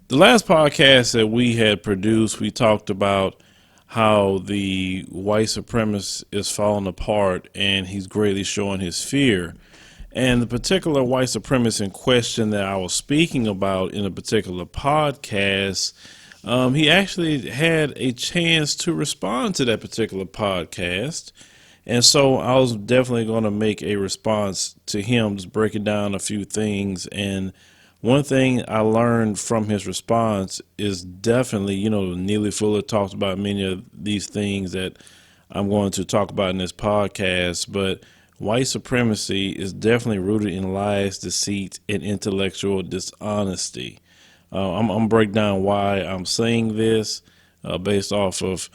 The last podcast that we had produced, we talked about how the white supremacist is falling apart and he's greatly showing his fear. And the particular white supremacist in question that I was speaking about in a particular podcast, he actually had a chance to respond to that particular podcast. And so I was definitely going to make a response to him, just breaking down a few things. And one thing I learned from his response is definitely, Neely Fuller talked about many of these things that I'm going to talk about in this podcast, but white supremacy is definitely rooted in lies, deceit, and intellectual dishonesty. I'm break down why I'm saying this based off of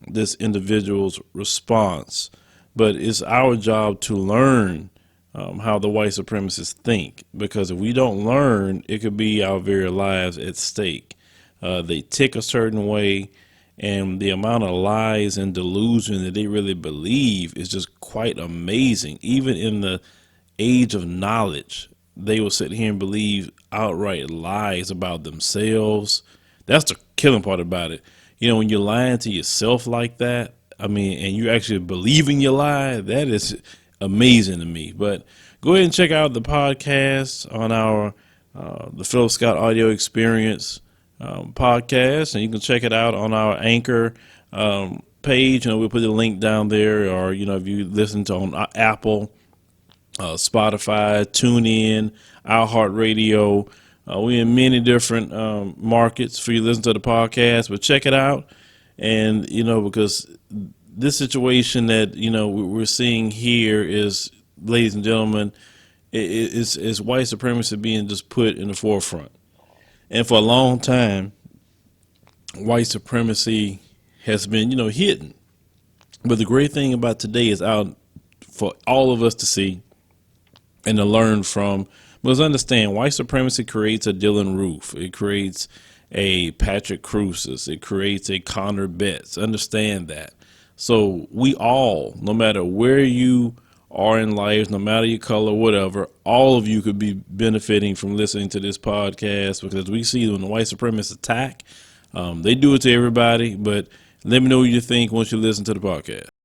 this individual's response. But it's our job to learn how the white supremacists think, because if we don't learn, it could be our very lives at stake. They tick a certain way, and the amount of lies and delusion that they really believe is just quite amazing. Even in the age of knowledge, they will sit here and believe outright lies about themselves. That's the killing part about it. When you're lying to yourself like that, and you actually believe in your lie, that is amazing to me. But go ahead and check out the podcast on our the Phillip Scott Audio Experience podcast, and you can check it out on our Anchor page. We'll put the link down there, or if you listen to on Apple, Spotify, TuneIn, iHeartRadio. We're in many different markets for you to listen to the podcast, but check it out. And because this situation that we're seeing here is, ladies and gentlemen, is white supremacy being just put in the forefront. And for a long time, white supremacy has been, hidden. But the great thing about today is out for all of us to see and to learn from. But understand, white supremacy creates a Dylan Roof. It creates a Patrick Cruises. It creates a Connor Betts. Understand that. So we all, no matter where you are in life, no matter your color, whatever, all of you could be benefiting from listening to this podcast, because we see when the white supremacists attack, they do it to everybody. But let me know what you think once you listen to the podcast.